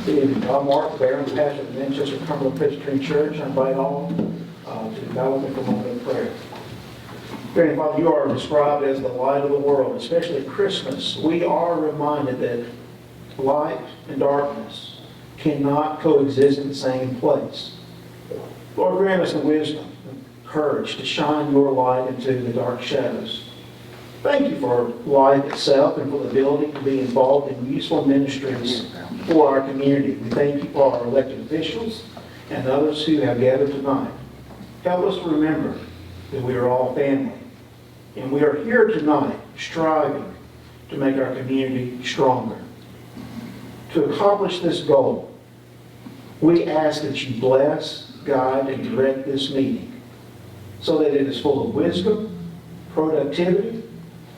Good evening. I'm Mark Barron, pastor of Manchester Cumberland Presbyterian Church. I invite all to the Aldermen for a moment of prayer. Dear Father, you are described as the light of the world, especially at Christmas. We are reminded that light and darkness cannot coexist in the same place. Lord, grant us the wisdom and courage to shine your light into the dark shadows. Thank you for life itself and for the ability to be involved in useful ministries for our community. We thank you for our elected officials and others who have gathered tonight. Help us to remember that we are all family. And we are here tonight striving to make our community stronger. To accomplish this goal, we ask that you bless, guide, and direct this meeting so that it is full of wisdom, productivity,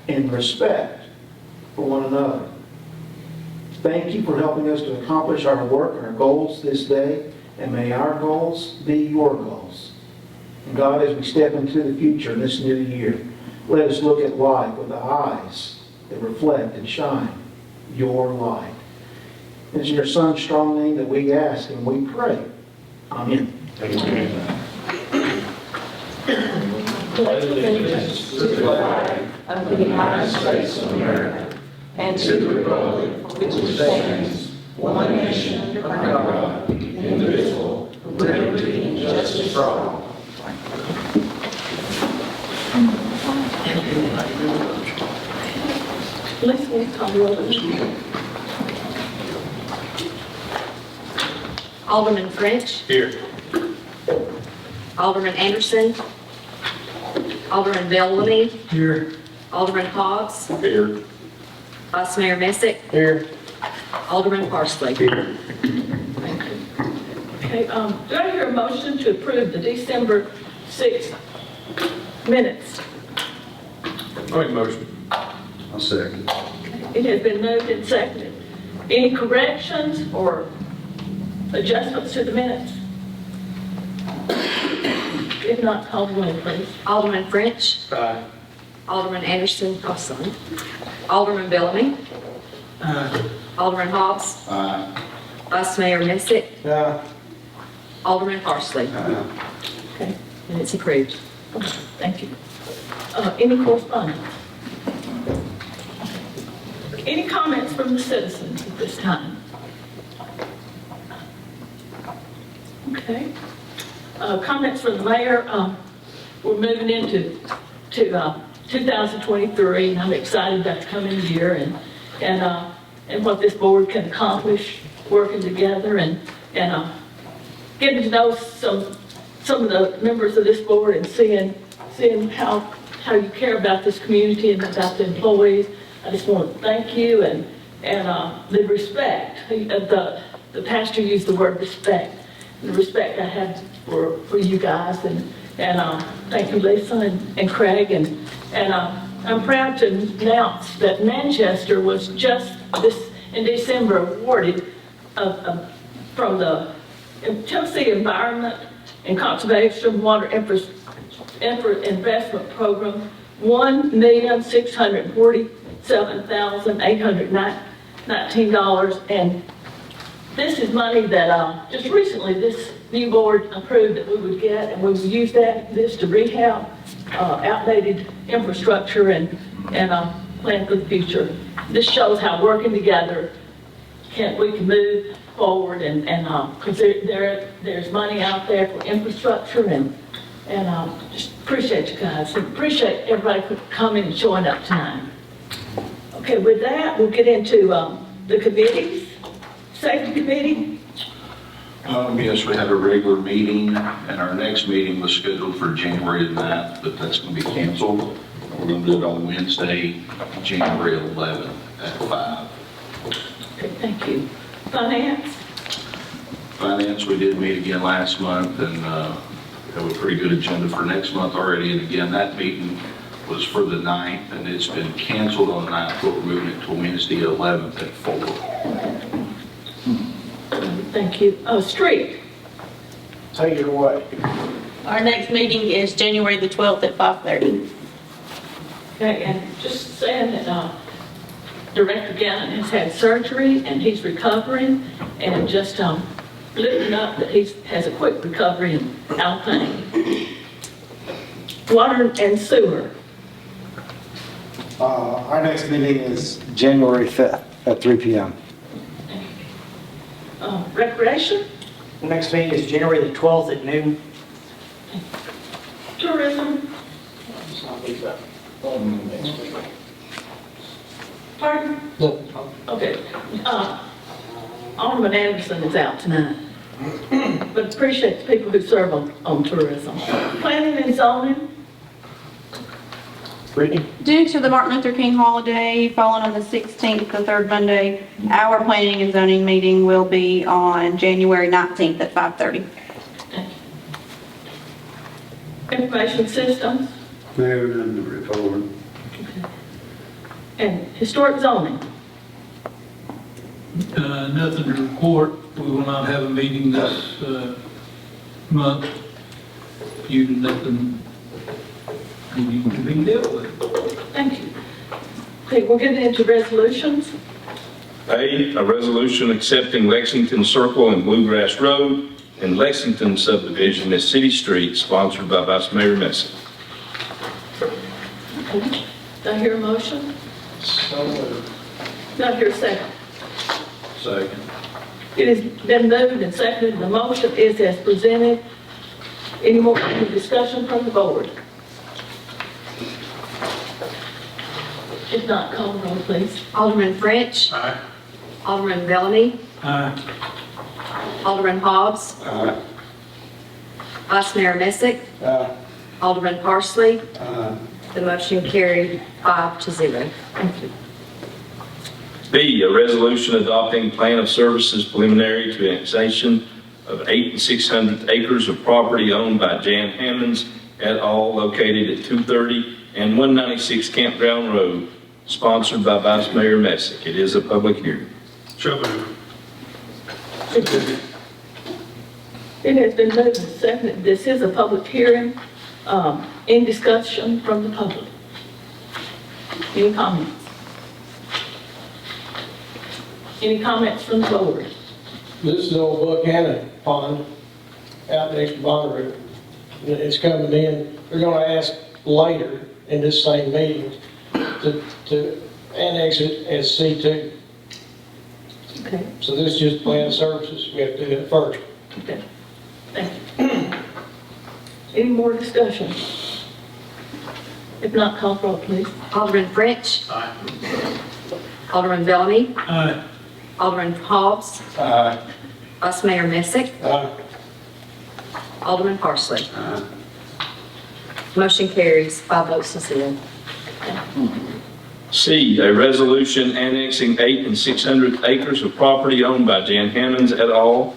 and respect for one another. Thank you for helping us to accomplish our work and our goals this day, and may our goals be your goals. And God, as we step into the future in this new year, let us look at life with the eyes that reflect and shine your light. It's in your Son's strong name that we ask and we pray. Amen. Amen. Pledge allegiance to the flag of the United States of America and to the republic for which it stands, one nation, under God, indivisible, with liberty and justice for all. Let's call the roll. Alderman French. Here. Alderman Anderson. Alderman Bellamy. Here. Alderman Hobbs. Here. Vice Mayor Messick. Here. Alderman Parsley. Here. Thank you. Okay, do I hear a motion to approve the December 6th minutes? Make motion. I'll second. It has been moved and seconded. Any corrections or adjustments to the minutes? If not, call the roll, please. Alderman French. Aye. Alderman Anderson. Oh, sorry. Alderman Bellamy. Alderman Hobbs. Aye. Vice Mayor Messick. Aye. Alderman Parsley. Okay, And it's approved. thank you. Any correspondence? Any comments from the citizens at this time? Okay. Comments from the mayor. We're moving into 2023, and I'm excited about the coming year and what this board can accomplish working together and getting to know some of the members of this board and seeing how you care about this community and about the employees. I just want to thank you and the respect. The pastor used the word respect. The respect I have for you guys and thank you, Lisa and Craig and I'm proud to announce that Manchester was just in December awarded from the Tennessee Environment and Conservation Water Investment Program $1,647,819, and this is money that just recently this new board approved that we would get, and we would use this to rehab outdated infrastructure and plan for the future. This shows how working together we can move forward and because there's money out there for infrastructure and just appreciate you guys and appreciate everybody coming and showing up tonight. Okay, with that we'll get into the committees. Safety Committee. Yes, we had a regular meeting, and our next meeting was scheduled for January 9th, but that's going to be canceled. We're going to do it on Wednesday, January 11th at 5. Okay, thank you. Finance. Finance, we did meet again last month, and have a pretty good agenda for next month already. And again, that meeting was for the 9th, and it's been canceled on the 9th, but we're moving it to Wednesday 11th at 4. Thank you. Street. Take it away. Our next meeting is January the 12th at 5:30. Okay, and just saying that Director Gannon has had surgery and he's recovering, and just lifting up that he has a quick recovery and out of pain. Water and sewer. Our next meeting is January 5th at 3 p.m. Recreation, The next meeting is January the 12th at noon. tourism, pardon? Okay. Alderman Anderson is out tonight, but appreciate the people who serve on tourism. Planning and zoning, Brittany? Due to the Martin Luther King holiday falling on the 16th, the third Monday, our planning and zoning meeting will be on January 19th at 5:30. information systems, Mayor, none to report. and historic zoning. Nothing to report. We will not have a meeting this month due to nothing needing to be dealt with. Thank you. Okay, we're getting into resolutions. A resolution accepting Lexington Circle and Bluegrass Road and Lexington subdivision as city streets, sponsored by Vice Mayor Messick. Okay. Do I hear a motion? So moved. Do I hear a second? Second. It has been moved and seconded. The motion is as presented. Any more discussion from the board? If not, call the roll, please. Alderman French. Aye. Alderman Bellamy. Aye. Alderman Hobbs. Aye. Vice Mayor Messick. Alderman Parsley. Aye. The motion carried 5-0. Thank you. B, a resolution adopting plan of services preliminary to annexation of 8 600 acres of property owned by Jan Hammonds et al. Located at 230 and 196 Campground Road, sponsored by Vice Mayor Messick. It is a public hearing. So moved. It has been moved and seconded. This is a public hearing. Any discussion from the public? Any comments? Any comments from the board? This is old Buchanan Pond out next to Bonnaroo. It's coming in. They're gonna ask later in this same meeting to annex it as C2. Okay, So this is just plan of services. We have to do that first. okay. Thank you. Any more discussion? If not, call for roll, please. Alderman French. Aye. Alderman Bellamy. Aye. Alderman Hobbs. Aye. Vice Mayor Messick. Alderman Parsley. Aye. Motion carries 5-0. C, a resolution annexing 8 600 acres of property owned by Jan Hammonds et al.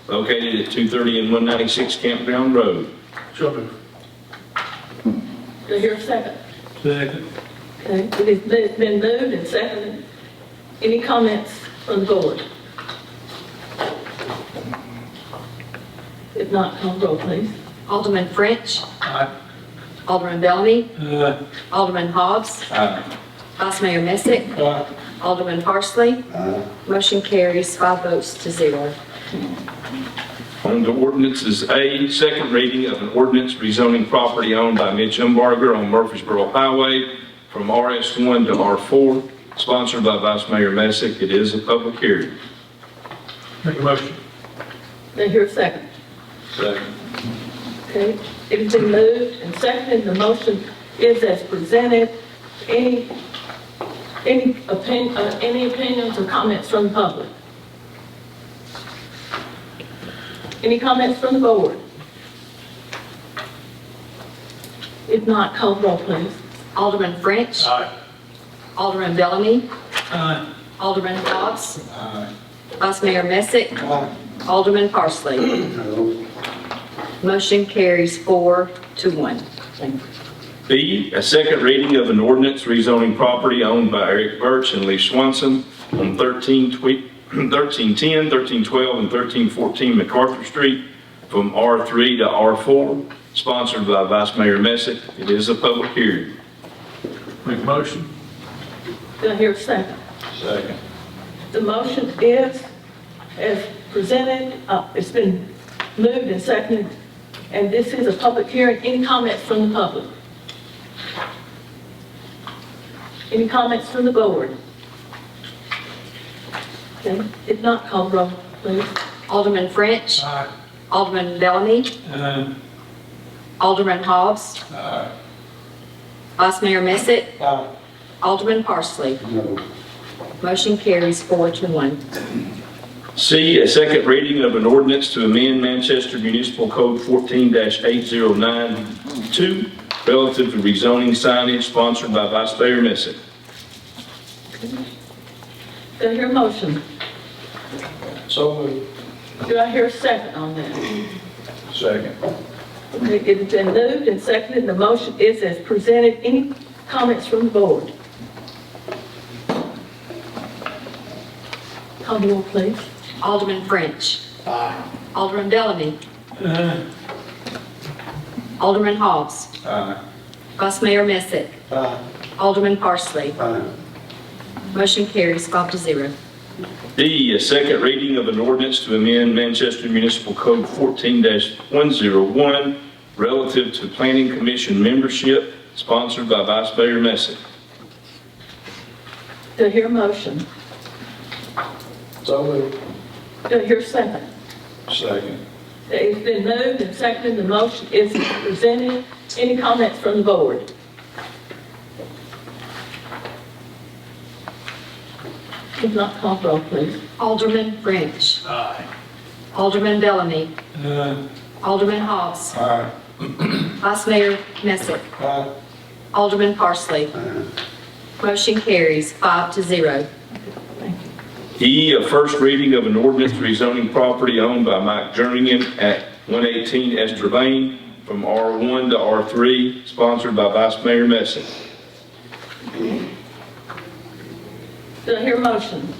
Located at 230 and 196 Campground Road. So moved. Do I hear a second? Second. Okay, it has been moved and seconded. Any comments from the board? If not, call roll, please. Alderman French. Aye. Alderman Bellamy. Aye. Alderman Hobbs. Aye. Vice Mayor Messick. Alderman Parsley. Aye. Motion carries 5-0. On to ordinances. A, second reading of an ordinance rezoning property owned by Mitch Umbarger on Murfreesboro Highway from RS1 to R4, sponsored by Vice Mayor Messick. It is a public hearing. Make a motion. Do I hear a second? Second. Okay, it has been moved and seconded. The motion is as presented. Any opinions or comments from the public? Any comments from the board? If not, call roll, please. Alderman French. Aye. Alderman Bellamy. Aye. Alderman Hobbs. Aye. Vice Mayor Messick. Alderman Parsley. No. Motion carries 4-1. Thank you. B, a second reading of an ordinance rezoning property owned by Eric Birch and Lee Swanson on 1310, 1312, and 1314 MacArthur Street from R3 to R4, sponsored by Vice Mayor Messick. It is a public hearing. Make a motion. Do I hear a second? Second. The motion is as presented. It's been moved and seconded, and this is a public hearing. Any comments from the public? Any comments from the board? Okay, if not, call the roll, please. Alderman French. Alderman Bellamy. Alderman Hobbs. Vice Mayor Messick. Alderman Parsley. Motion carries 4-1. C, a second reading of an ordinance to amend Manchester Municipal Code 14-8092 relative to rezoning signage, sponsored by Vice Mayor Messick. Do I hear a motion? So moved. Do I hear a second on that? Second. Okay, it has been moved and seconded. The motion is as presented. Any comments from the board? Call the roll, please. Alderman French. Alderman Bellamy. Alderman Hobbs. Vice Mayor Messick. Alderman Parsley. Motion carries 5-0. D, a second reading of an ordinance to amend Manchester Municipal Code 14-101 relative to Planning Commission membership, sponsored by Vice Mayor Messick. Do I hear a motion? So moved. Do I hear a second? Second. It's been moved and seconded. The motion is presented. Any comments from the board? If not, call the roll, please. Alderman French. Alderman Bellamy. Alderman Hobbs. Vice Mayor Messick. Alderman Parsley. Motion carries 5-0. E, a first reading of an ordinance rezoning property owned by Mike Jernigan at 118 Esther Lane from R1 to R3, sponsored by Vice Mayor Messick. Do I hear a motion?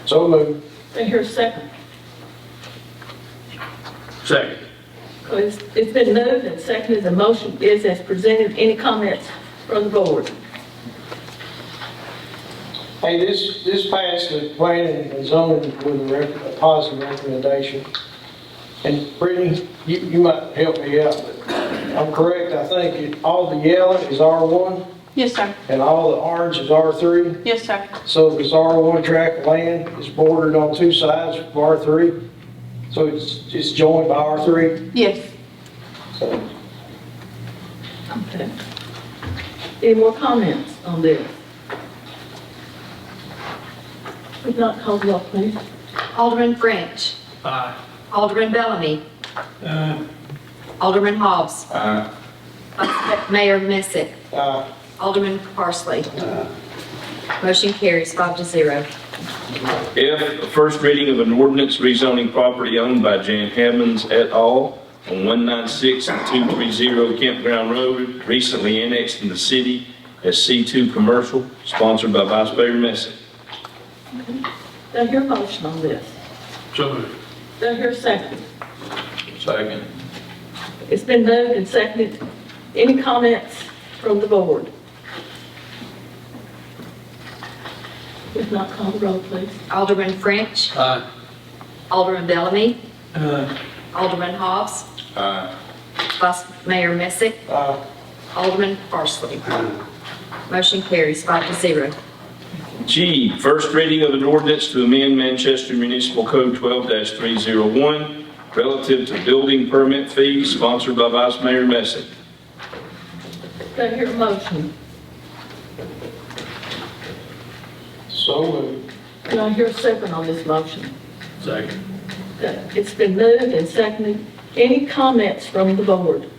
So moved. Do I hear a second? Second. It's been moved and seconded. The motion is as presented. Any comments from the board? Hey, this passed the planning and zoning with a positive recommendation. And Brittany, you might help me out, but I'm correct, I think all the yellow is R1 Yes, sir. and all the orange is R3. Yes, sir. So this R1 tract of land is bordered on two sides of R3. So it's joined by R3. Yes. So Okay. Any more comments on this? If not, call the roll, please. Alderman French. Alderman Bellamy. Alderman Hobbs. Vice Mayor Messick. Alderman Parsley. Motion carries 5-0. F, a first reading of an ordinance rezoning property owned by Jan Hammonds et al. On 196 and 230 Campground Road, recently annexed in the city as C2 Commercial, sponsored by Vice Mayor Messick. Do I hear a motion on this? So moved. Do I hear a second? Second. It's been moved and seconded. Any comments from the board? If not, call the roll, please. Alderman French. Alderman Bellamy. Alderman Hobbs. Vice Mayor Messick. Alderman Parsley. Motion carries 5-0. G, first reading of an ordinance to amend Manchester Municipal Code 12-301 relative to building permit fees, sponsored by Vice Mayor Messick. Do I hear a motion? So moved. Do I hear a second on this motion? Second. It's been moved and seconded. Any comments from the board?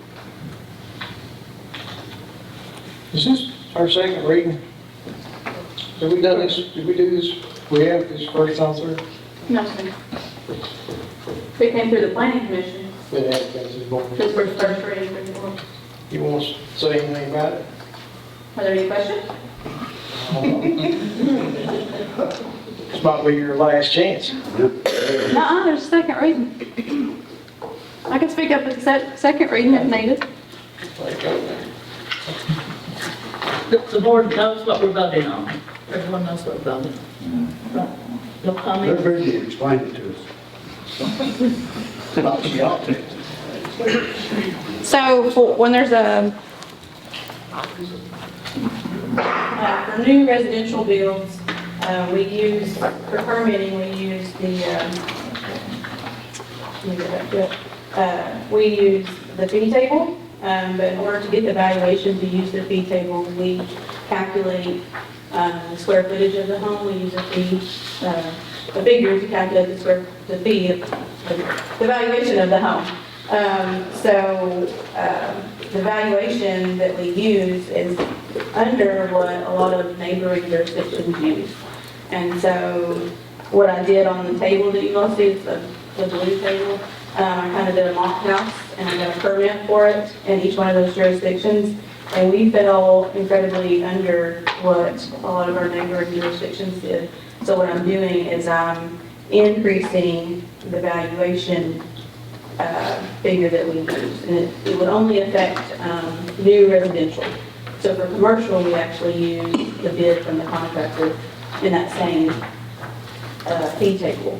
Is this our second reading? Have we done this? Did we do this? We have this first time through? No, sir. We came through the planning commission. We have this before. This was first reading before. You want to say anything about it? Are there any questions? This might be your last chance. No, there's a second reading. I can speak up at the second reading if needed. The board knows what we're voting on. Everyone knows what we're voting on. Right. No comment? They're busy explaining to us. Not she ought to. So when there's for new residential builds, we use, for permitting, we use the fee table, but in order to get the valuation to use the fee table, we calculate the square footage of the home. We use a figure to calculate the valuation of the home. The valuation that we use is under what a lot of neighboring jurisdictions use. And so what I did on the table that you all see is the blue table. I kind of did a mock house and I got a permit for it in each one of those jurisdictions. And we fell incredibly under what a lot of our neighboring jurisdictions did. So what I'm doing is I'm increasing the valuation figure that we use. And it would only affect new residential. So for commercial, we actually use the bid from the contractor in that same fee table.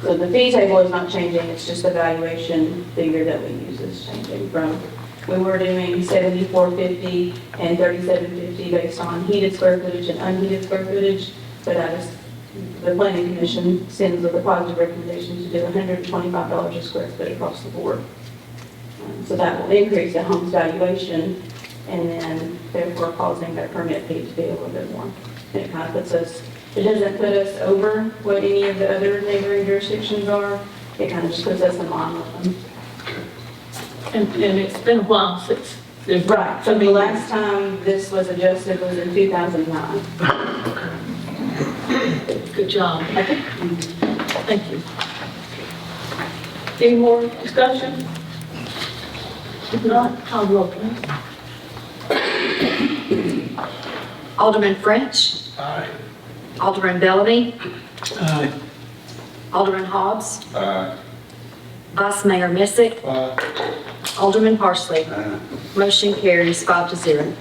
So the fee table is not changing, it's just the valuation figure that we use is changing from, we were doing 7450 and 3750 based on heated square footage and unheated square footage, but the planning commission sends with a positive recommendation to do $125 a square foot across the board. So that will increase the home's valuation and then therefore causing that permit fee to be a little bit more. And it kind of puts us, it doesn't put us over what any of the other neighboring jurisdictions are. It kind of just puts us in line with them. And it's been a while since. Right, so the last time this was adjusted was in 2009. Good job. Thank you. Any more discussion? If not, call roll, please. Alderman French. Aye. Alderman Bellamy. Aye. Alderman Hobbs. Aye. Vice Mayor Missick. Alderman Parsley. Motion carries 5-0.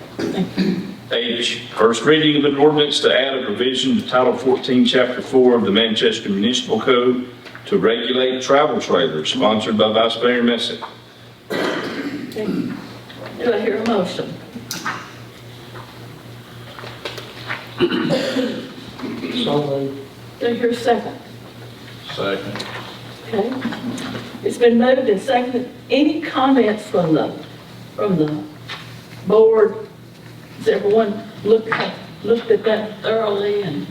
H, first reading of an ordinance to add a provision to Title 14, Chapter 4 of the Manchester Municipal Code to regulate travel trailers, sponsored by Vice Mayor Messick. Do I hear a motion? So moved. Do I hear a second? Second. Okay. It's been moved and seconded. Any comments from the board? Has everyone looked at that thoroughly and?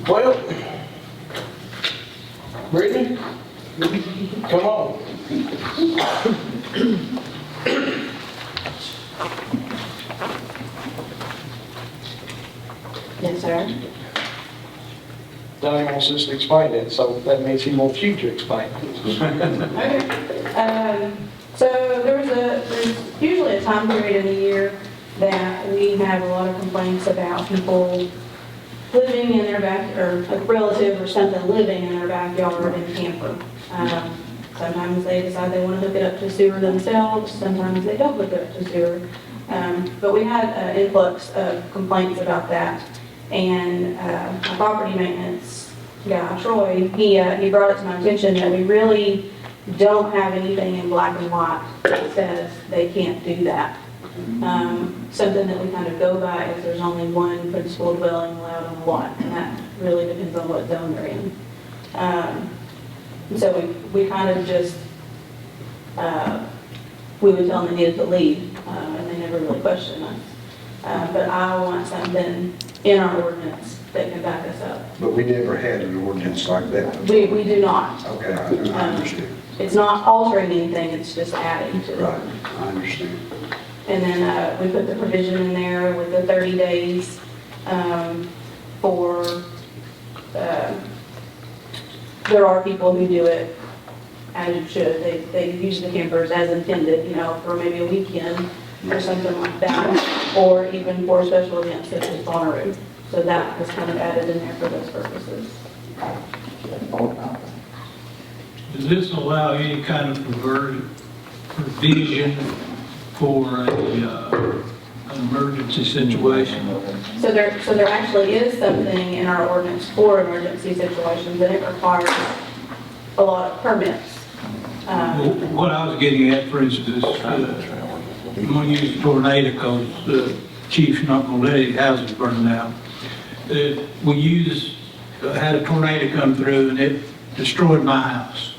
Well, Brittany, come on. Yes, sir. Donnie wants us to explain it, so that means he wants you to explain it. Okay. So there's usually a time period in the year that we have a lot of complaints about people living in their back, or a relative or something living in their backyard in a camper. Sometimes they decide they want to hook it up to sewer themselves, sometimes they don't hook it up to sewer. But we had an influx of complaints about that. And our property maintenance guy, Troy, he brought it to my attention that we really don't have anything in black and white that says they can't do that. Something that we kind of go by is there's only one principal dwelling allowed on the lot, and that really depends on what zone they're in. So we kind of just, we would tell them they needed to leave, and they never really questioned us. But I want something in our ordinance that can back us up. But we never had an ordinance like that. We do not. Okay, I understand. It's not altering anything, it's just adding to it. Right, I understand. And then we put the provision in there with the 30 days for, there are people who do it as you should. They use the campers as intended, you know, for maybe a weekend or something like that, or even for special events such as Bonnaroo. So that was kind of added in there for those purposes. Does this allow any kind of provision for a an emergency situation. So there actually is something in our ordinance for emergency situations, and it requires a lot of permits. What I was getting at, for instance, I'm going to use a tornado because the chief's not going to let any houses burn down. We had a tornado come through and it destroyed my house.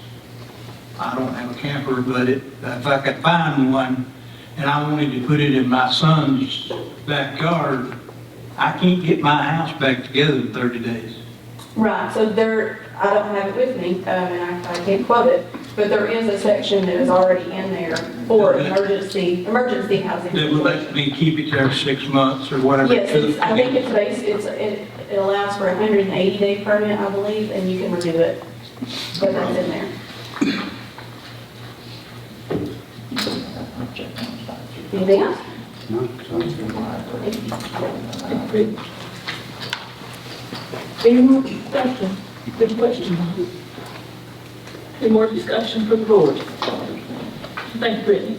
I don't have a camper, but if I could find one and I wanted to put it in my son's backyard, I can't get my house back together in 30 days. Right, so I don't have it with me, and I can't quote it, but there is a section that is already in there for emergency housing. That would let me keep it there 6 months or whatever. Yes, I think it allows for a 180-day permit, I believe, and you can renew it, but that's in there. Anything else? No, sounds good. Any more discussion? Good question. Any more discussion from the board? Thank you, Brittany.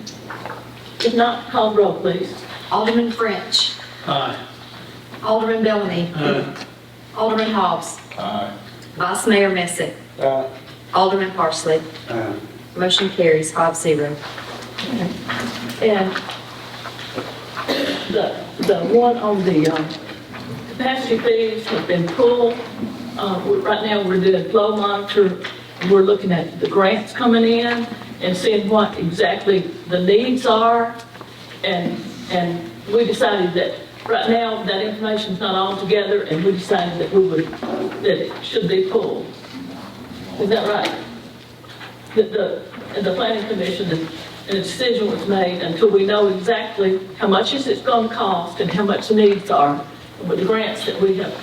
If not, call the roll, please. Alderman French. Aye. Alderman Bellamy. Aye. Alderman Hobbs. Aye. Vice Mayor Messick. Alderman Parsley. Motion carries 5-0. And the one on the capacity fees have been pulled. Right now, we're doing flow monitor. We're looking at the grants coming in and seeing what exactly the needs are. And we decided that right now that information's not all together, and we decided that it should be pulled. Is that right? The planning commission and a decision was made until we know exactly how much it's going to cost and how much the needs are. With the grants that we have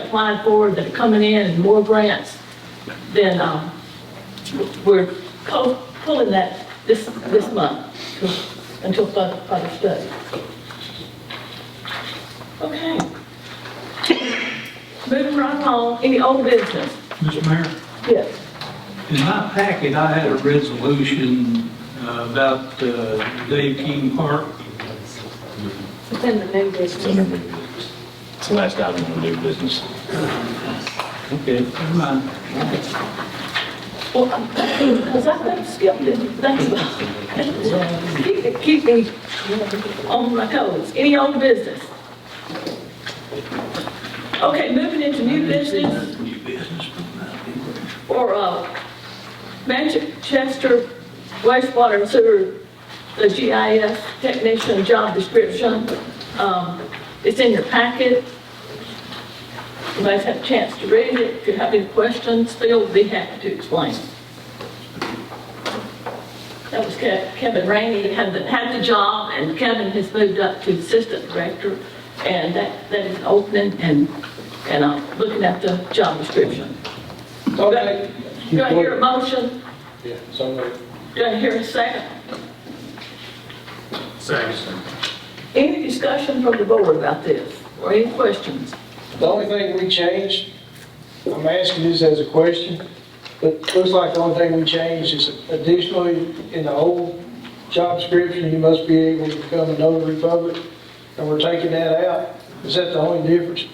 applied for that are coming in and more grants, then we're pulling that this month until further study. Okay. Moving right along, any old business? Mr. Mayor, Yes. in my packet, I had a resolution about Dave King Park. It's in the new business. It's the last item on the new business. Okay. Never mind. Well, because I skipped it. Keep me on my toes. Any old business? Okay, moving into new business. For Manchester wastewater and sewer, the GIS technician job description. It's in your packet. You guys have a chance to read it. If you have any questions, Phil will be happy to explain. That was Kevin Rainey had the job, and Kevin has moved up to assistant director, and that is an opening, and looking at the job description. Okay. Do I hear a motion? Yeah, so moved. Do I hear a second? Second. Any discussion from the board about this, or any questions? The only thing we changed, I'm asking this as a question, but looks like the only thing we changed is additionally in the old job description, you must be able to become a notary public, and we're taking that out. Is that the only difference?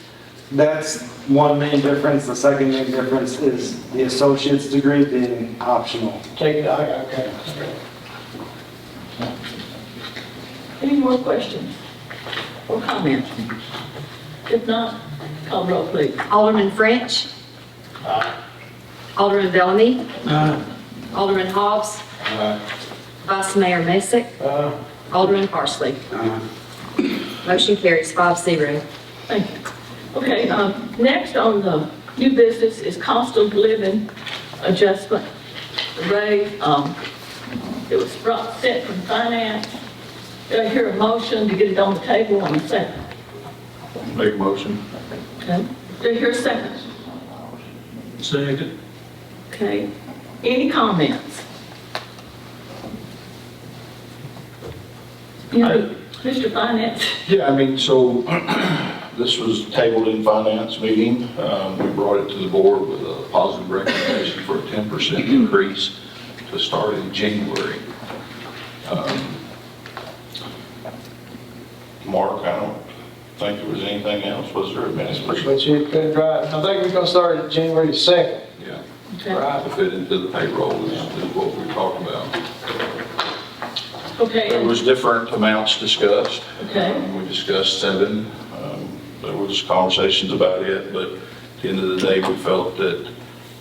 That's one main difference. The second main difference is the associate's degree being optional. Take it out, okay. Any more questions or comments? If not, call the roll, please. Alderman French. Alderman Bellamy. Alderman Hobbs. Vice Mayor Messick. Alderman Parsley. Motion carries 5-0. Thank you. Okay, next on the new business is cost of living adjustment raise. It was sent from finance. Do I hear a motion to get it on the table on the second? Make a motion. Okay. Do I hear a second? Second. Okay. Any comments? Mr. Finance? Yeah, I mean, so this was tabled in finance meeting. We brought it to the board with a positive recommendation for a 10% increase to start in January. Mark, I don't think there was anything else. Was there a minute? But you've been driving. I think we're gonna start at January the 2nd. Yeah. Right. To fit into the payroll is what we talked about. Okay, There was different amounts discussed. okay, We discussed 7. There was conversations about it, but at the end of the day, we felt that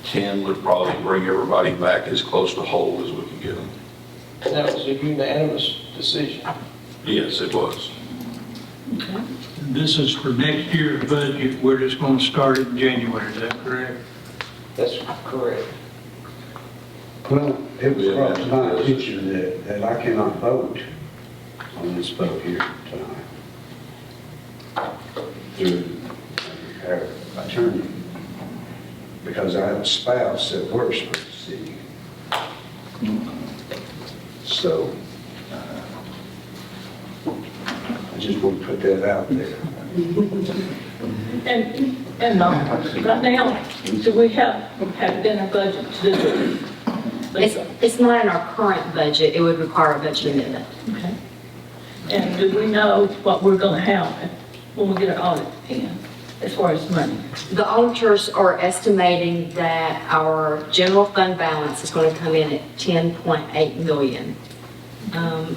10 would probably bring everybody back as close to whole as we could get them. That was a unanimous decision. Yes, it was. okay. This is for next year's budget. We're just going to start it in January, is that correct? That's correct. Well, it was brought to my attention that I cannot vote on this vote here tonight. Through our attorney, because I have a spouse that works for the city. So, I just want to put that out there. And right now, do we have it in our budget to do this? It's not in our current budget. It would require a budget amendment. Okay. And do we know what we're gonna have when we get our audit in, as far as money? The auditors are estimating that our general fund balance is going to come in at 10.8 million.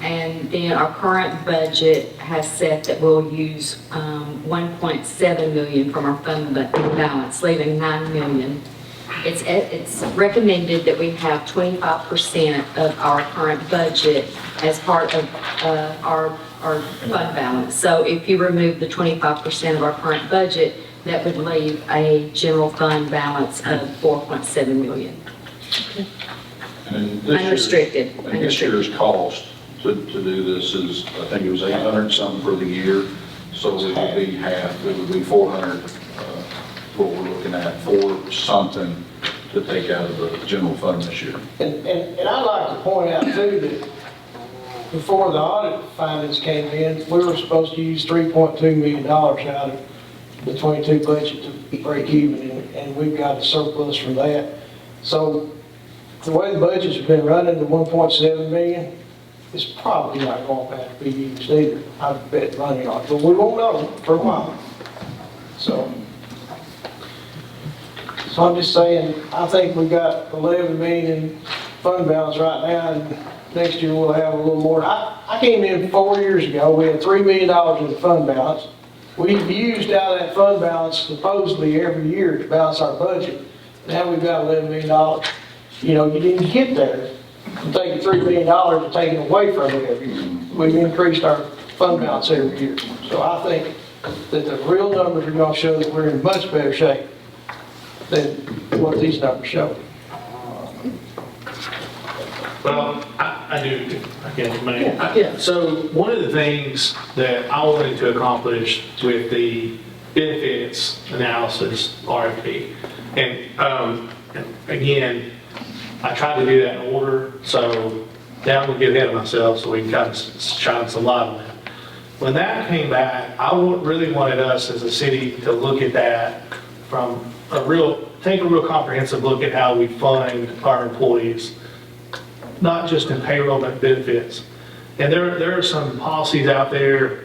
And then our current budget has set that we'll use 1.7 million from our fund balance, leaving 9 million. It's recommended that we have 25% of our current budget as part of our fund balance. So if you remove the 25% of our current budget, that would leave a general fund balance of 4.7 million. And this Unrestricted. year's- and this year's cost to do this is, I think it was 800 something for the year, so it would be half, it would be 400, what we're looking at for something to take out of the general fund this year. And I'd like to point out too that before the audit findings came in, we were supposed to use $3.2 million out of the 22 budget to break even, and we've got a surplus from that. So the way the budget's been running, the 1.7 million, it's probably not going to have to be used either. I bet money on it, but we won't know for a while. So I'm just saying, I think we got 11 million in fund balance right now, and next year we'll have a little more. I came in 4 years ago, we had $3 million in the fund balance. We've used out of that fund balance supposedly every year to balance our budget. Now we've got $11 million. You know, you didn't get there. I'm taking $3 million and taking away from it every year. We've increased our fund balance every year. So I think that the real numbers are going to show that we're in much better shape than what these numbers show. Well, I do, I guess, man. Yeah. So one of the things that I wanted to accomplish with the benefits analysis RFP, and again, I tried to do that in order, so now we'll get ahead of myself so we can kind of shine some light on that. When that came back, I really wanted us as a city to look at that from take a real comprehensive look at how we fund our employees, not just in payroll, but benefits. And there are some policies out there,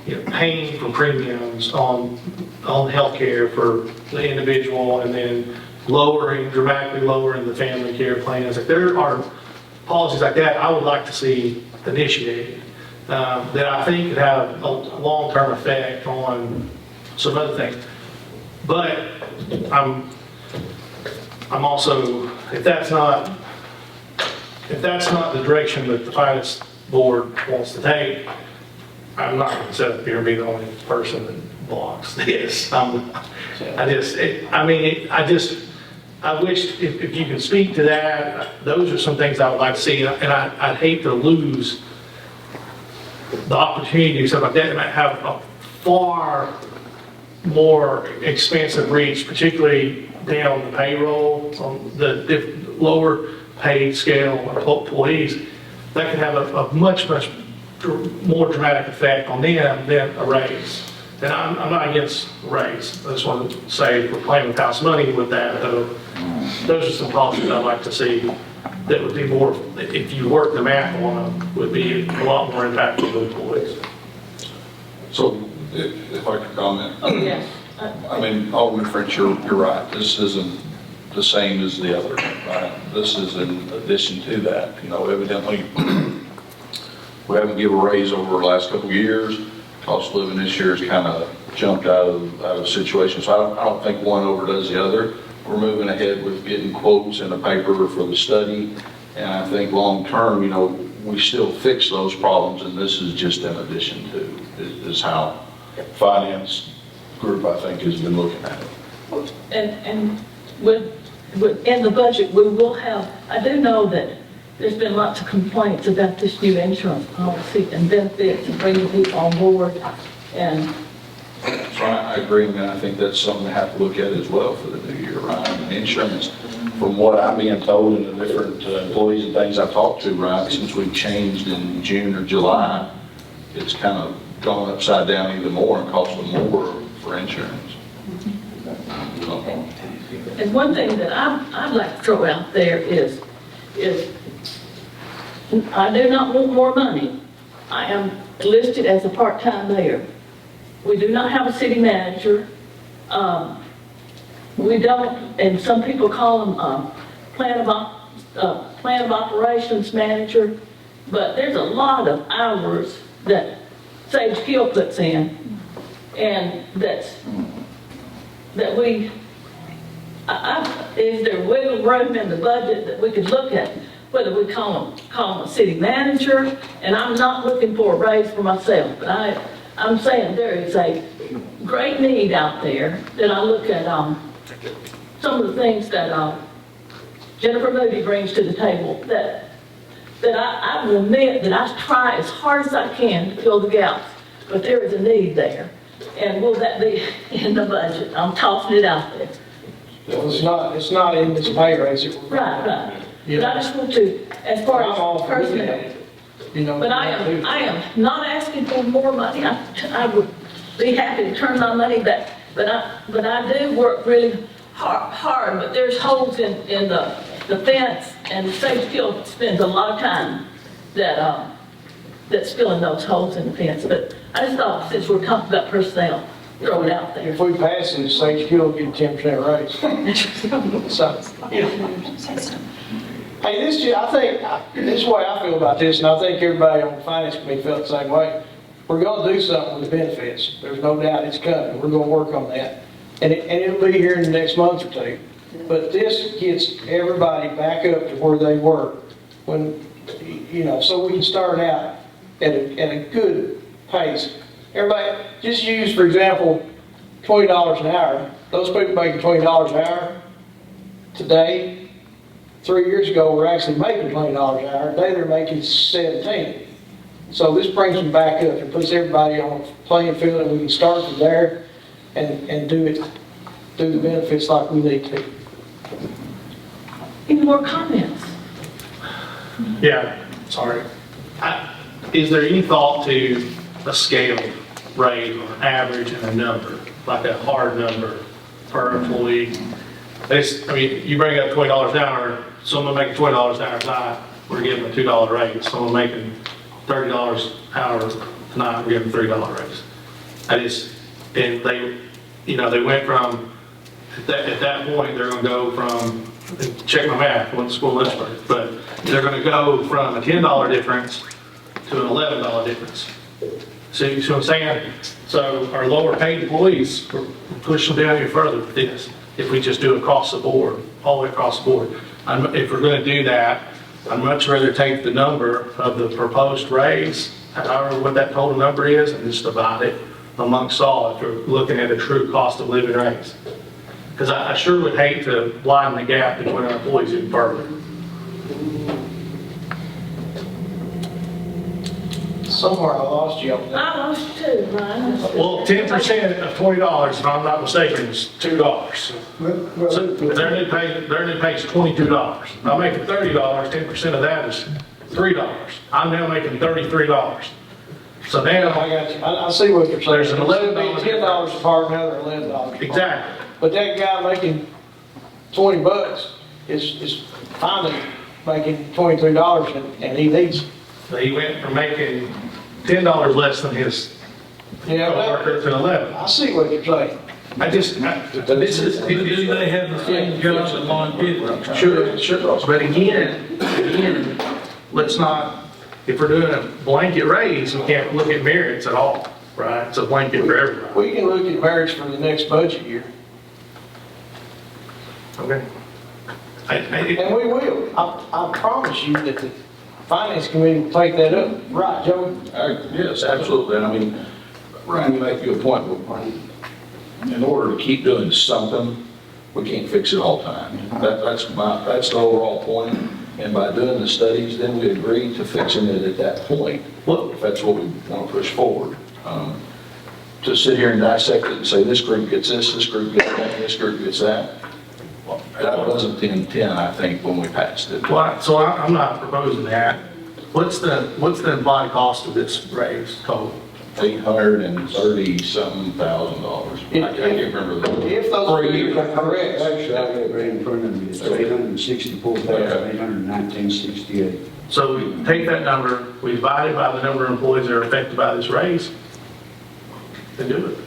you know, paying for premiums on healthcare for the individual, and then dramatically lowering the family care plans. Like, there are policies like that I would like to see initiated that I think could have a long-term effect on some other things. But I'm also, if that's not the direction that the finance board wants to take, I'm not going to sit up here and be the only person that blocks this. I wish if you could speak to that. Those are some things I would like to see, and I'd hate to lose the opportunity to do something like that. It might have a far more expensive reach, particularly down the payroll, on the lower paid scale employees. That could have a much more dramatic effect on them than a raise. And I'm not against a raise. I just want to say, if we're playing with house money with that, though, those are some policies I'd like to see that would be more, if you work the math on them, would be a lot more impactful to employees. So if I could comment. Oh, yes. I mean, Alderman French, you're right. This isn't the same as the other, right? This is in addition to that. You know, evidently, we haven't given a raise over the last couple of years. Cost of living this year has kind of jumped out of situation. So I don't think one overdoes the other. We're moving ahead with getting quotes in the paper for the study. And I think long term, you know, we still fix those problems, and this is just in addition to, is how finance group, I think, has been looking at it. And in the budget, we will have, I do know that there's been lots of complaints about this new insurance policy and benefits and bringing people on board. And So I agree, and I think that's something to have to look at as well for the new year, right? And insurance, from what I'm being told and the different employees and things I've talked to, right, since we've changed in June or July, it's kind of gone upside down even more and costing more for insurance. And one thing that I'd like to throw out there is I do not want more money. I am listed as a part-time mayor. We do not have a city manager. We don't, and some people call them plan of operations manager, but there's a lot of hours that Sage Hill puts in, and that we, is there wiggle room in the budget that we could look at, whether we call them a city manager? And I'm not looking for a raise for myself, but I'm saying there is a great need out there that I look at some of the things that Jennifer Moody brings to the table that I will admit that I try as hard as I can to fill the gaps, but there is a need there. And will that be in the budget? I'm tossing it out there. Well, it's not in this pay raise. Right. But I just want to, as far I'm all as for looking personnel. at it, you know. But I am not asking for more money. I would be happy to turn my money back. But I do work really hard, but there's holes in the fence, and Sage Hill spends a lot of time that's filling those holes in the fence. But I just thought, since we're talking about personnel, throw it out there. If we pass it, Sage Hill will get a 10% raise. So, hey, I think, this is the way I feel about this, and I think everybody on the finance committee felt the same way. We're gonna do something with the benefits. There's no doubt it's coming. We're gonna work on that. And it'll be here in the next month or two. But this gets everybody back up to where they were when, you know, so we can start out at a good pace. Everybody, just use, for example, $20 an hour. Those people making $20 an hour today, 3 years ago, were actually making $20 an hour. Today, they're making 17. So this brings them back up and puts everybody on a playing field, and we can start from there and do the benefits like we need to. Any more comments? Yeah, sorry. Is there any thought to a scale rate or an average and a number, like a hard number per employee? You bring up $20 an hour, someone making $20 an hour tonight, we're giving a $2 raise. Someone making $30 an hour tonight, we're giving a $3 raise. And they went from, at that point, they're gonna go from, check my math, I went to school in Lynchburg, but they're gonna go from a $10 difference to an $11 difference. See what I'm saying? So our lower paid employees, we're pushing them down here further with this, if we just do it across the board, all the way across the board. If we're gonna do that, I'd much rather take the number of the proposed raise, however what that total number is, and just divide it amongst all if we're looking at a true cost of living raise. Because I sure would hate to widen the gap between our employees even further. Somewhere I lost you on that. I lost you too, Ryan. Well, 10% of $20, if I'm not mistaken, is $2. So their new pay is $22. I'm making $30, 10% of that is $3. I'm now making $33. So now, I got you. I see what you're saying. There's an $11 $10 a part, another $11. exactly. But that guy making $20 is finally making $23 and he needs. So he went from making $10 less than his Yeah, well, co-worker to 11. I see what you're saying. This is, Do they have the same jobs and longevity? sure, but again, let's not, if we're doing a blanket raise, we can't look at merits at all, right? It's a blanket for everybody. We can look at marriage for the next budget year, Okay. and we will. I promise you that the finance committee will take that up. Right, Joey? Yes, absolutely. And I mean, Ryan, you make a good point. In order to keep doing something, we can't fix it all the time. That's the overall point. And by doing the studies, then we agree to fixing it at that point, if that's what we want to push forward. To sit here and dissect it and say, this group gets this group gets that, this group gets that, well, that wasn't the intent, I think, when we passed it. Well, so I'm not proposing that. What's the implied cost of this raise total? $830-something thousand. I can't remember the. If those figures are correct. Actually, I got it right in front of me, it's 864,819.68. So we take that number, we divide it by the number of employees that are affected by this raise, and do it.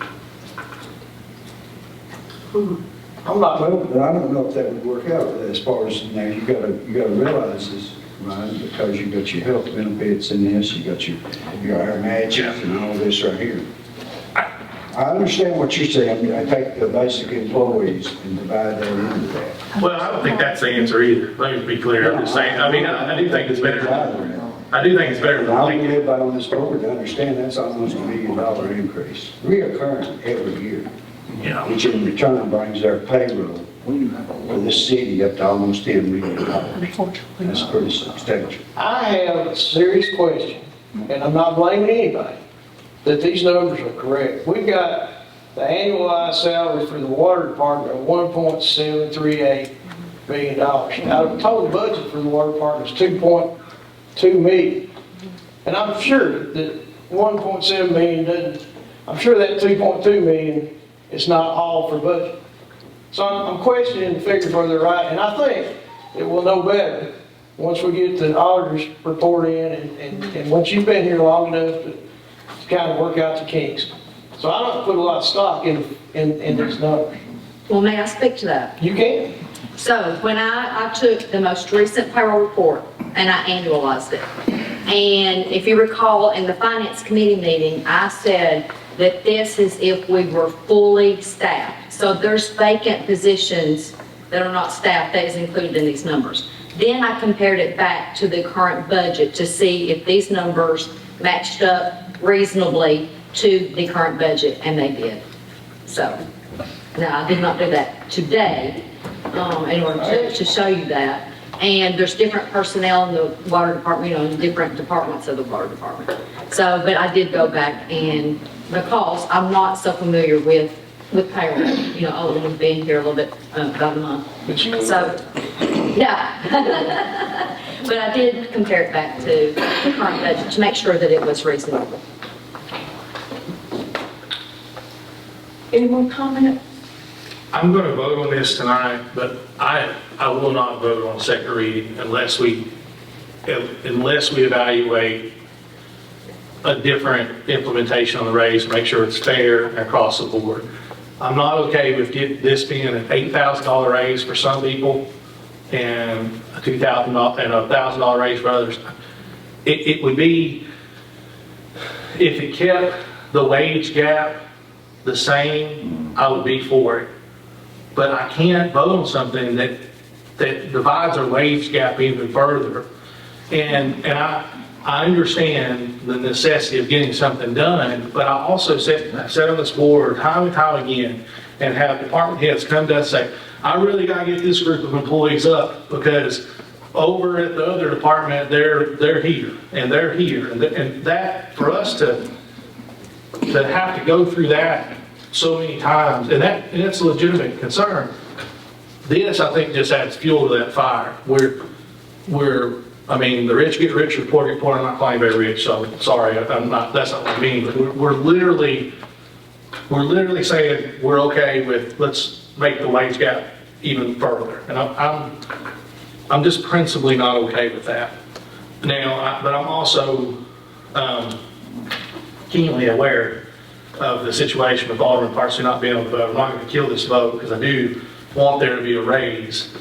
I'm not moving. But I don't know if that would work out as far as, now, you gotta realize this, Ryan, because you got your health benefits in this, you got your air matches and all this right here. I understand what you're saying. I take the basic employees and divide that into that. Well, I don't think that's the answer either. Let me be clear. I'm just saying, I mean, I do think it's better. I do think it's better And than I want blanket. everybody on this board to understand that's almost $1 million increase, reoccurring every year, Yeah. which in return brings their payroll for this city up to almost $10 million. That's pretty substantial. I have a serious question, and I'm not blaming anybody, that these numbers are correct. We've got the annualized salary for the water department of $1.738 million. Now, the total budget for the water department is $2.2 million. And I'm sure that 1.7 million doesn't, I'm sure that 2.2 million is not all for budget. So I'm questioning the figures whether they're right, and I think that we'll know better once we get the auditor's report in, and once you've been here long enough to kind of work out the kinks. So I don't put a lot of stock in these numbers. Well, may I speak to that? You can. So when I took the most recent payroll report and I annualized it, and if you recall in the finance committee meeting, I said that this is if we were fully staffed. So there's vacant positions that are not staffed, that is included in these numbers. Then I compared it back to the current budget to see if these numbers matched up reasonably to the current budget, and they did. So, now I did not do that today in order to show you that. And there's different personnel in the water department, you know, in different departments of the water department. So, but I did go back, and because I'm not so familiar with payroll, you know, other than being here a little bit, about a month. So, yeah. But I did compare it back to the current budget to make sure that it was reasonable. Any more comments? I'm going to vote on this tonight, but I will not vote on second reading unless we evaluate a different implementation on the raise, make sure it's fair and across the board. I'm not okay with this being an $8,000 raise for some people and a $2,000 and a $1,000 raise for others. It would be, if it kept the wage gap the same, I would be for it. But I can't vote on something that divides our wage gap even further. And I understand the necessity of getting something done, but I also sit on this board time and time again and have department heads come to us and say, I really got to get this group of employees up because over at the other department, they're here and they're here. And that, for us to have to go through that so many times, and that's a legitimate concern. This, I think, just adds fuel to that fire. I mean, the rich get richer, poor get poor. I'm not claiming very rich, so sorry, I'm not. That's not what I mean. But we're literally saying we're okay with let's make the wage gap even further, and I'm just principally not okay with that. Now, but I'm also keenly aware of the situation with Alderman Parsley not being able to vote. I'm not going to kill this vote because I do want there to be a raise,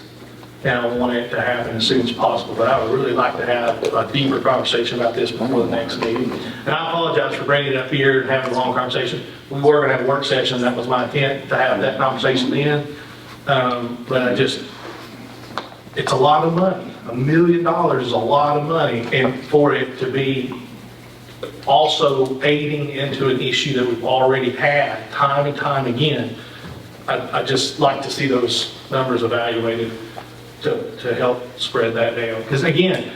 and I want it to happen as soon as possible. But I would really like to have a deeper conversation about this before the next meeting. And I apologize for bringing it up here and having a long conversation. We were going to have a work session. That was my intent, to have that conversation then. But it's a lot of money. $1 million is a lot of money, and for it to be also aiding into an issue that we've already had time and time again, I'd just like to see those numbers evaluated to help spread that down. Because again,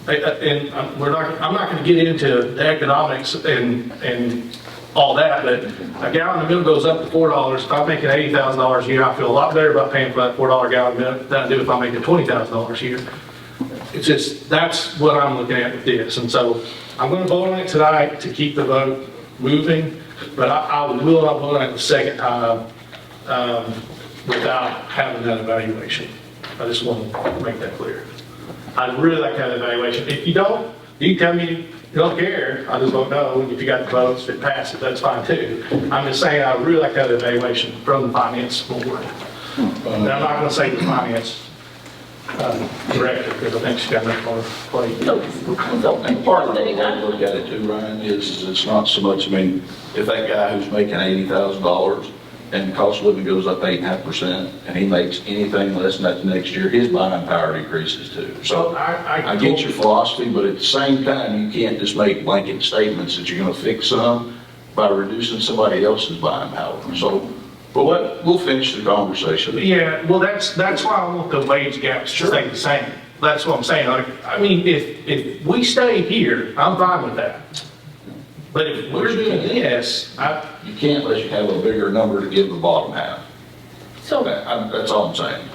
I'm not going to get into the economics and all that, but a gallon of milk goes up to $4. If I'm making $80,000 a year, I feel a lot better about paying for that $4 gallon of milk than I do if I'm making $20,000 a year. It's just, that's what I'm looking at with this. And so I'm going to vote on it tonight to keep the vote moving, but I will not vote on it the second time without having that evaluation. I just want to make that clear. I'd really like to have an evaluation. If you don't, you can tell me you don't care. I just vote no. And if you got the votes, if it passes, that's fine too. I'm just saying I'd really like to have an evaluation from the finance board. And I'm not going to say the finance director, because I think she's got enough on her plate. And part of the way I look at it too, Ryan, is it's not so much, I mean, if that guy who's making $80,000 and the cost of living goes up 8.5%, and he makes anything less than that the next year, his buying power decreases too. So I get your philosophy, but at the same time, you can't just make blanket statements that you're going to fix some by reducing somebody else's buying power. So, but we'll finish the conversation. Yeah, well, that's why I want the wage gaps to stay the same. That's what I'm saying. Like, I mean, if we stay here, I'm fine with that. But if we're doing this, you can't let you have a bigger number to give the bottom half. So That's all I'm saying.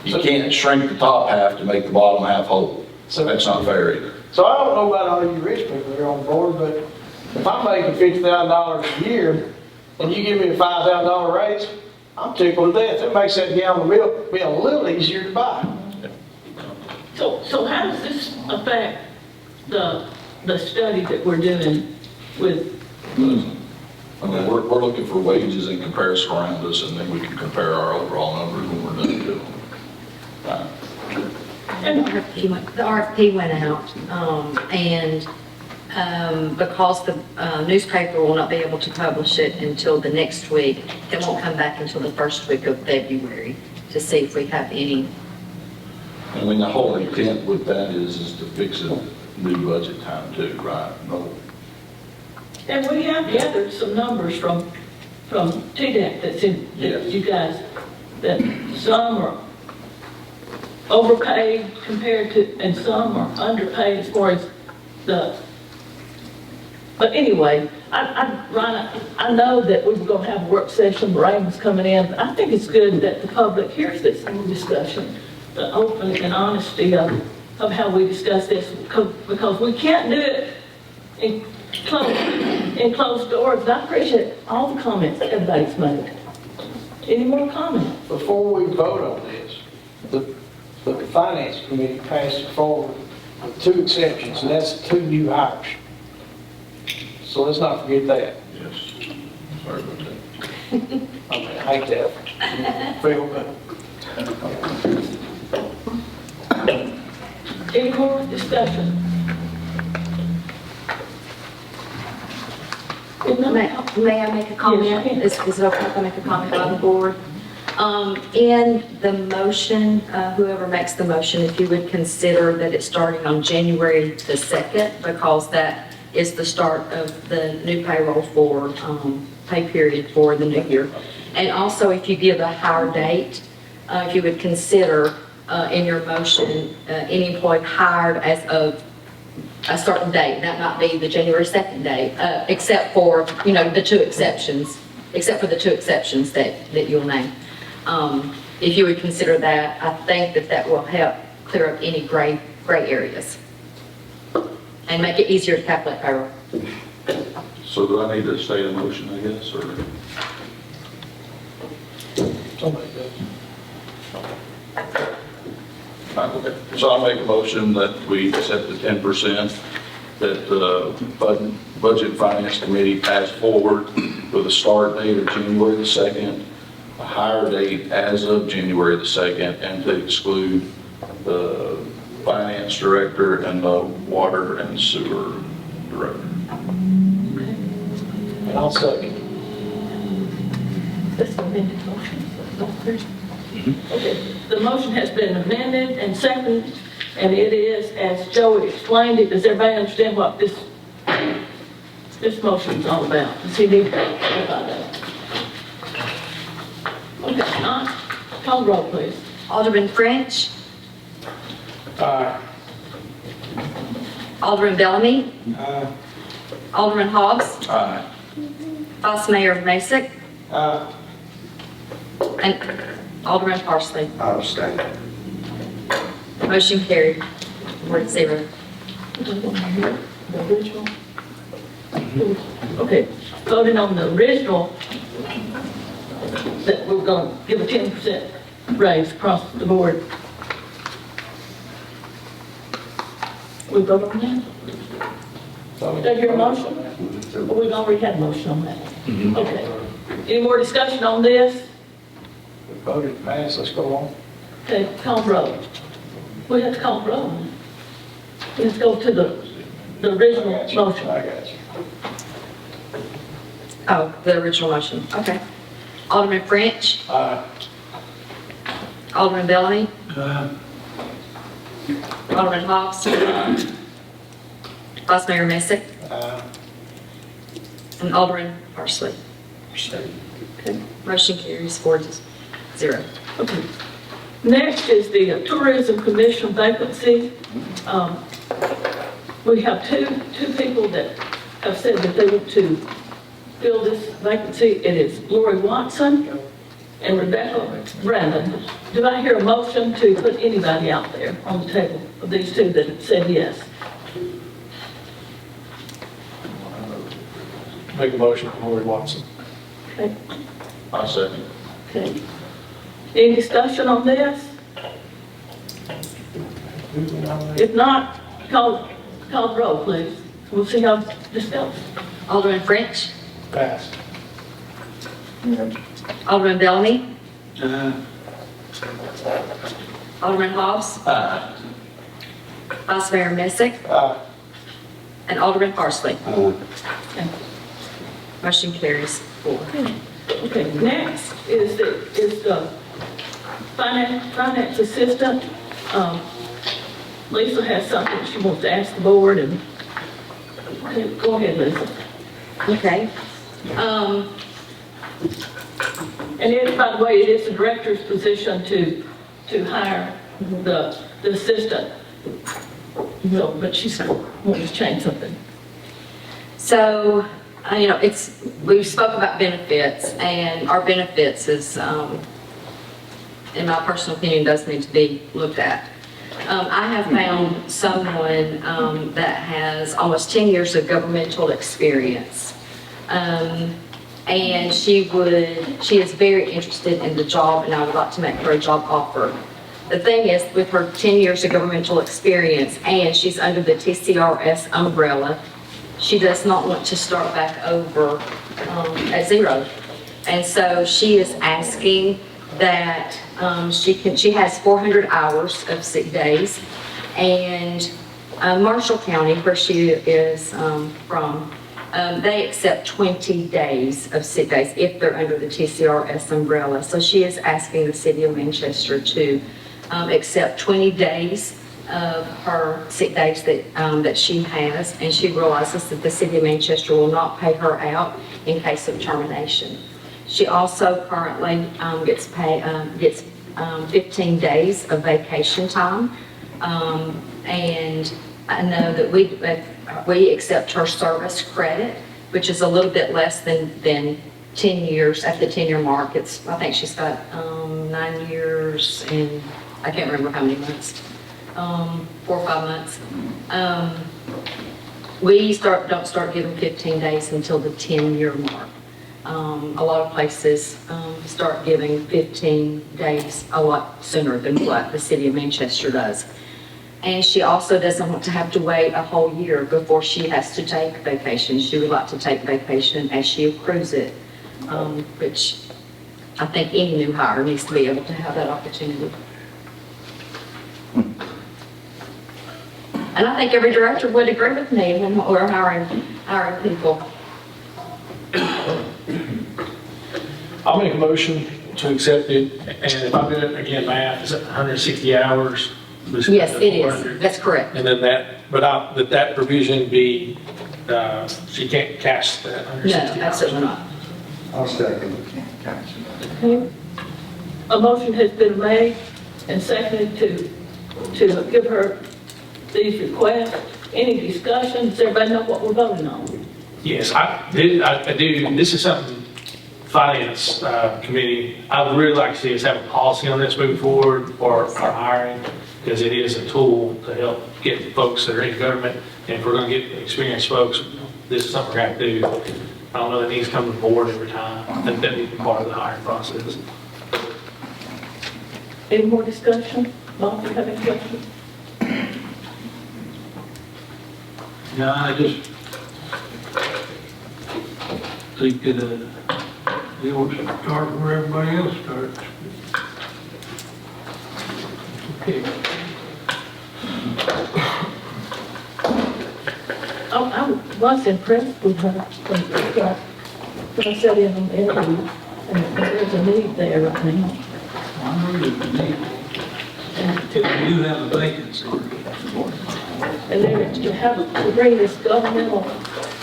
You can't shrink the top half to make the bottom half whole. So that's not fair either. So I don't know about all you rich people that are on board, but if I'm making $50,000 a year and you give me a $5,000 raise, I'm tickled to death. It makes that gallon of milk be a little easier to buy. So how does this affect the study that we're doing with? I mean, we're looking for wages in comparison around us, and then we can compare our overall numbers when we're done doing them. The RFP went out, and because the newspaper will not be able to publish it until the next week, it won't come back until the first week of February to see if we have any. I mean, the whole intent with that is to fix a new budget time too, right? No. And we have gathered some numbers from TDEC that's in, that you guys, that some are overpaid compared to, and some are underpaid as far as but anyway, Ryan, I know that we were going to have a work session, Ray was coming in. I think it's good that the public hears this discussion, the open and honesty of how we discuss this, because we can't do it in closed doors. And I appreciate all the comments that everybody's made. Any more comments? Before we vote on this, the finance committee passed it forward with 2 exceptions, and that's 2 new hires. So let's not forget that. Yes. Sorry about that. I mean, I hate that. Feel good. Any more discussion? May I make a comment? Is it okay if I make a comment on the board? In the motion, whoever makes the motion, if you would consider that it's starting on January the 2nd, because that is the start of the new payroll for pay period for the new year. And also, if you give a hire date, if you would consider in your motion any employee hired as of a certain date. That might be the January 2nd date, except for, the 2 exceptions, except for the 2 exceptions that you'll name. If you would consider that, I think that will help clear up any gray areas and make it easier to calculate payroll. So do I need to state a motion, I guess, or? Somebody does. Okay. So I make a motion that we accept the 10% that the Budget and Finance Committee passed forward with a start date of January the 2nd, a hire date as of January the 2nd, and to exclude the finance director and the water and sewer director. And I'll second. That's an amended motion. Okay, the motion has been amended and seconded, and it is, as Joey explained it. Does everybody understand what this motion is all about? Does he need to clarify that? Okay, call the roll, please. Alderman French. Alderman Bellamy. Alderman Hobbs. Aye. Vice Mayor Masek. And Alderman Parsley. I abstain. Motion carried, 4-0. The original? Okay, voting on the original, that we're going to give a 10% raise across the board. We vote on that? Did I hear a motion? Well, we've already had a motion on that. Okay. Any more discussion on this? We voted to pass, let's go on. Okay, call roll. We have to call roll. Let's go to the original motion. I got you. Oh, the original motion, okay. Alderman French. Alderman Bellamy. Alderman Hobbs. Vice Mayor Masek. And Alderman Parsley. Okay, motion carries 4-0. Okay. Next is the Tourism Commission vacancy. We have two people that have said that they want to fill this vacancy. It is Lori Watson and Rebecca Brandon. Do I hear a motion to put anybody out there on the table of these two that have said yes? Make a motion for Lori Watson. Okay. I second. Okay. Any discussion on this? If not, call the roll, please. We'll see how this goes. Alderman French. Pass. Alderman Bellamy. Alderman Hobbs. Vice Mayor Masek. And Alderman Parsley. Okay. Motion carries 4. Okay, next is the finance assistant. Lisa has something she wants to ask the board, and okay, go ahead, Lisa. Okay. And it, by the way, it is the director's position to hire the assistant. So, but she's wanting to change something. So, we spoke about benefits, and our benefits is, in my personal opinion, does need to be looked at. I have found someone that has almost 10 years of governmental experience. And she is very interested in the job, and I would like to make her a job offer. The thing is, with her 10 years of governmental experience, and she's under the TCRS umbrella, she does not want to start back over at zero. And so she is asking that she has 400 hours of sick days, and Marshall County, where she is from, they accept 20 days of sick days if they're under the TCRS umbrella. So she is asking the city of Manchester to accept 20 days of her sick days that she has, and she realizes that the city of Manchester will not pay her out in case of termination. She also currently gets 15 days of vacation time, and I know that we accept her service credit, which is a little bit less than 10 years. At the 10-year mark, I think she's got 9 years and I can't remember how many months, 4 or 5 months. We don't start giving 15 days until the 10-year mark. A lot of places start giving 15 days a lot sooner than what the city of Manchester does. And she also doesn't want to have to wait a whole year before she has to take vacation. She would like to take vacation as she accrues it, which I think any new hire needs to be able to have that opportunity. And I think every director would agree with me when we're hiring people. I'll make a motion to accept it, and if I'm doing it again, math, is it 160 hours? Yes, it is. That's correct. And then that provision be, she can't cash that No, 160 hours. absolutely not. I'll second. Okay. A motion has been made and seconded to give her these requests. Any discussion? Does everybody know what we're voting on? Yes, I do. This is something, Finance Committee, I would really like to see us have a policy on this moving forward for our hiring, because it is a tool to help get folks that are in government. And if we're going to get experienced folks, this is something we're going to do. I don't know that needs to come to the board every time. I think that needs to be part of the hiring process. Any more discussion? Bob, you have any questions? Yeah, I just think that they ought to start where everybody else starts. Okay. I was impressed with her when I sat in on the interview, and there's a need there right now. I know there's a need. And You do have a vacancy. And then to bring this governmental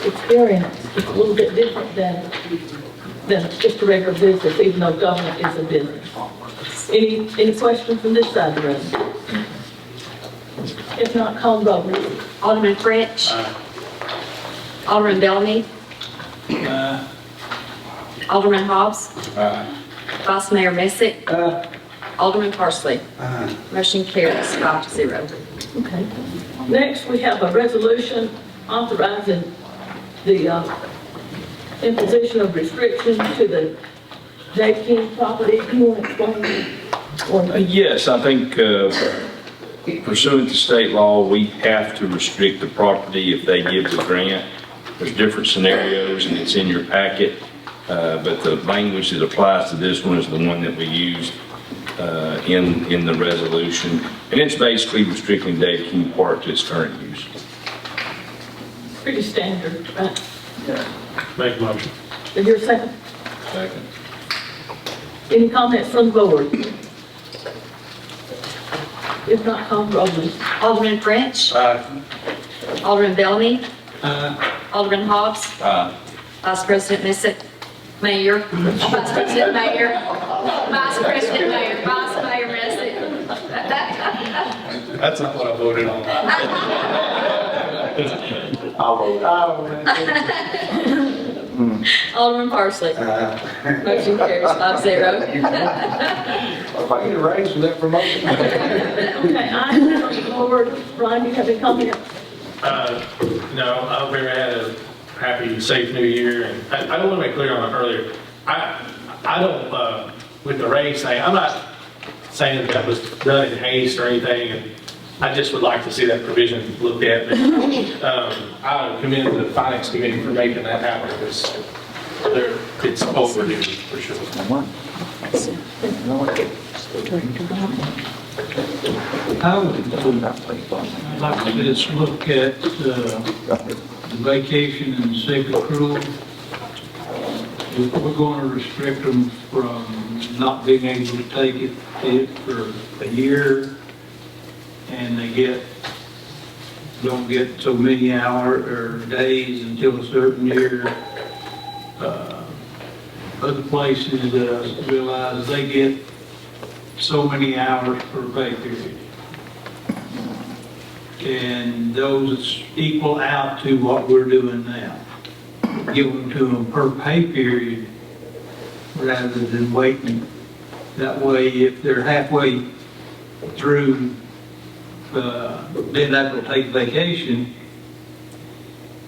experience, it's a little bit different than just a regular business, even though government is a business. Any questions from this side of the room? If not, call the roll, please. Alderman French. Alderman Bellamy. Alderman Hobbs. Vice Mayor Messick. Alderman Parsley. Motion carries 5-0. Okay. Next, we have a resolution authorizing the imposition of restrictions to the J. King property. Do you want to explain? Yes, I think pursuant to state law, we have to restrict the property if they give the grant. There's different scenarios, and it's in your packet, but the language that applies to this one is the one that we used in the resolution. And it's basically restricting Dave King Park to its current use. Pretty standard, right? Make a motion. Is there a second? Second. Any comments from the board? If not, call the roll, please. Alderman French. Alderman Bellamy. Alderman Hobbs. Vice President Messick. Mayor. Vice President Mayor. Vice President Mayor. Vice Mayor Messick. That's not what I voted on. I'll vote. Alderman Parsley. Motion carries 5-0. If I get a raise for that promotion. Okay, I am on the board. Brian, do you have any comments? No, I hope everyone had a happy, safe new year. And I don't want to make clear on it earlier. I don't, with the raise thing, I'm not saying that was done in haste or anything. And I just would like to see that provision looked at. I commend the Finance Committee for making that happen, because it's overdue for sure. I would like to just look at the vacation and sick accrual. We're going to restrict them from not being able to take it for a year, and they don't get so many hours or days until a certain year. Other places realize they get so many hours per pay period. And those equal out to what we're doing now. Give them to them per pay period rather than waiting. That way, if they're halfway through, then that will take vacation,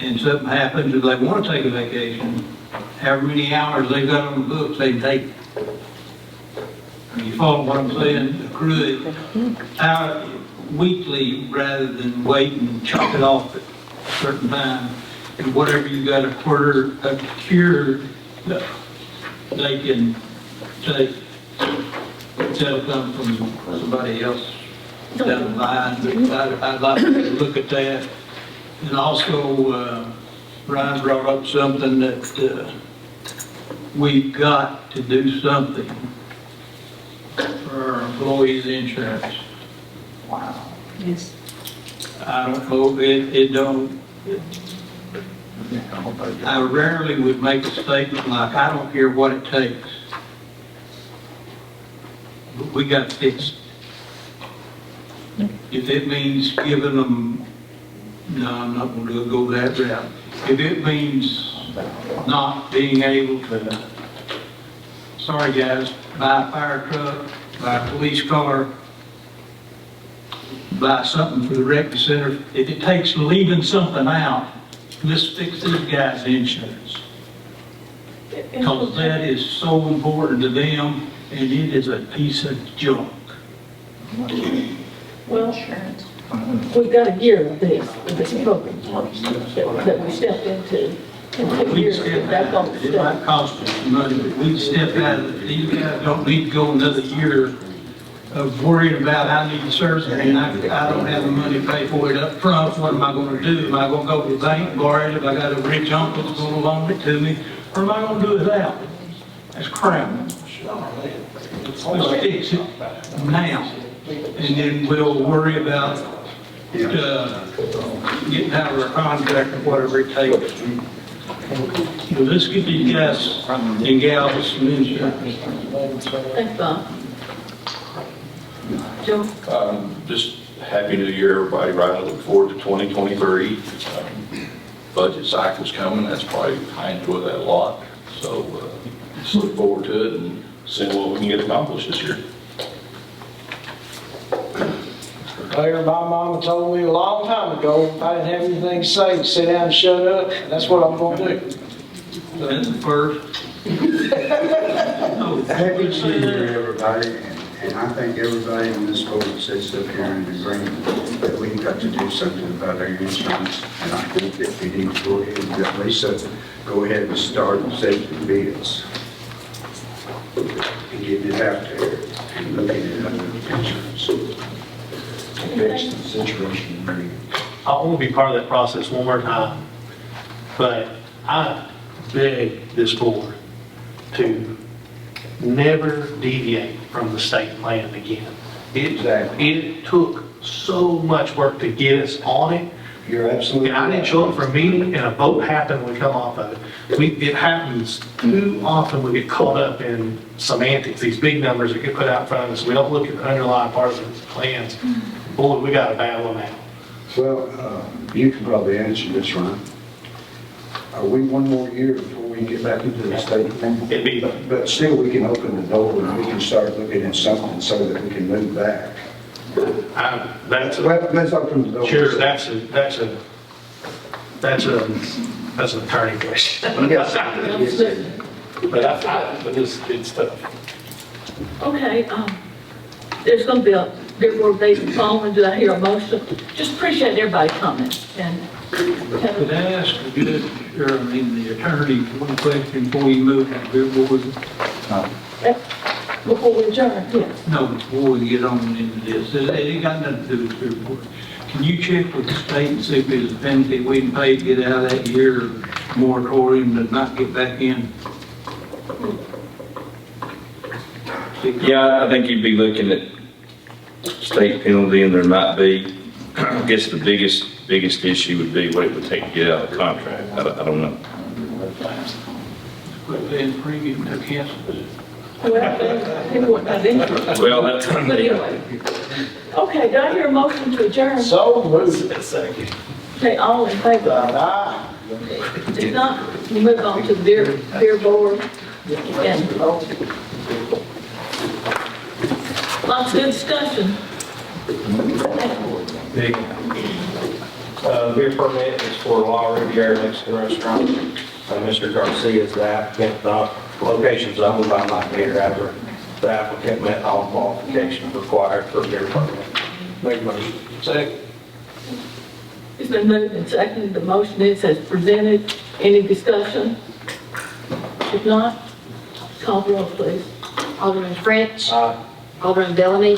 and something happens and they want to take a vacation, however many hours they've got on the books, they can take it. You follow what I'm saying? Accrue it out weekly rather than wait and chop it off at a certain time. And whatever you got a quarter, a cure, they can take, that'll come from somebody else down the line. But I'd like to look at that. And also, Ryan brought up something that we've got to do something for our employees' insurance. Wow. Yes. I don't know, it don't, I rarely would make a statement like, I don't care what it takes. But we got to fix it. If it means giving them, no, I'm not going to go that route. If it means not being able to, sorry guys, buy a fire truck, buy a police car, buy something for the rec center, if it takes leaving something out, let's fix these guys' insurance. Because that is so important to them, and it is a piece of junk. Well, we've got a year of this program that we stepped into. And 2 We years, step that's out, going to it stay. might cost us some money, but we step out of it. These guys don't need to go another year of worrying about, I need the surgery, and I don't have the money to pay for it up front. What am I gonna do? Am I gonna go to the bank, borrow it, if I got a rich uncle that's gonna loan it to me? Or am I gonna do it without? That's crap. Let's fix it now, and then we'll worry about getting out of our contract or whatever it takes. So let's get these guys and gals some insurance. Thanks, Bob. Joe? Just Happy New Year, everybody, right? I look forward to 2023. Budget cycle's coming, that's probably, I enjoy that a lot. So just look forward to it and seeing what we can get accomplished this year. Mayor, my mama told me a long time ago, if I didn't have anything to say, sit down and shut up. That's what I'm gonna do. That's the first. Happy New Year, everybody, and I think everybody on this board sits up here in agreement that we've got to do something about our insurance, and I think that we need to go ahead and at least go ahead and start setting bids and getting it out there and looking at insurance. Fix the situation we're in. I want to be part of that process one more time, but I beg this board to never deviate from the state plan again. It took so much work to get us on it. You're absolutely And I didn't show up for a meeting and a vote happened and we come off of it. It happens too often, we get caught up in semantics, these big numbers that get put out in front of us. We don't look at the underlying part of the plans. Boy, we got to battle them out. Well, you can probably answer this, Ryan. Are we one more year before we get back into the state plan? It'd be, But still, we can open the door and we can start looking at something so that we can move back. that's, Let's open the door. sure, that's an attorney question. Yes. But it's tough. Okay, there's gonna be a big board meeting following. Do I hear a motion? Just appreciate everybody's comments and. Could I ask the attorney one question before we move to the board? Before we adjourn, yes. No, before we get on into this, it ain't got nothing to do with the board. Can you check with the state and see if there's a penalty we can pay to get out of that year moratorium to not get back in? Yeah, I think you'd be looking at state penalty, and there might be, I guess the biggest issue would be what it would take to get out of the contract. I don't know. Quit paying premium, no cancel. Well, people wouldn't have interest. Well, that's. But anyway. Okay, do I hear a motion to adjourn? So moved. Okay, all in favor? Aye. If not, we move on to the beer board. And lots of good discussion. The beer permit is for La Riviera Mexican Restaurant. Mr. Garcia is the applicant. The location's owned by my beer after the applicant met all qualifications required for a beer permit. Make a motion. Second. It's been moved and seconded, the motion is as presented. Any discussion? If not, call the roll, please. Alderman French. Aye. Alderman Bellamy.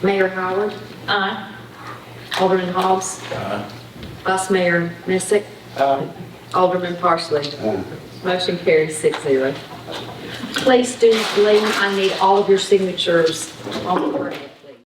Mayor Howard. Aye. Alderman Hobbs. Vice Mayor Missick. Alderman Parsley. Motion carries 6-0. Please do leave, I need all of your signatures on the grant.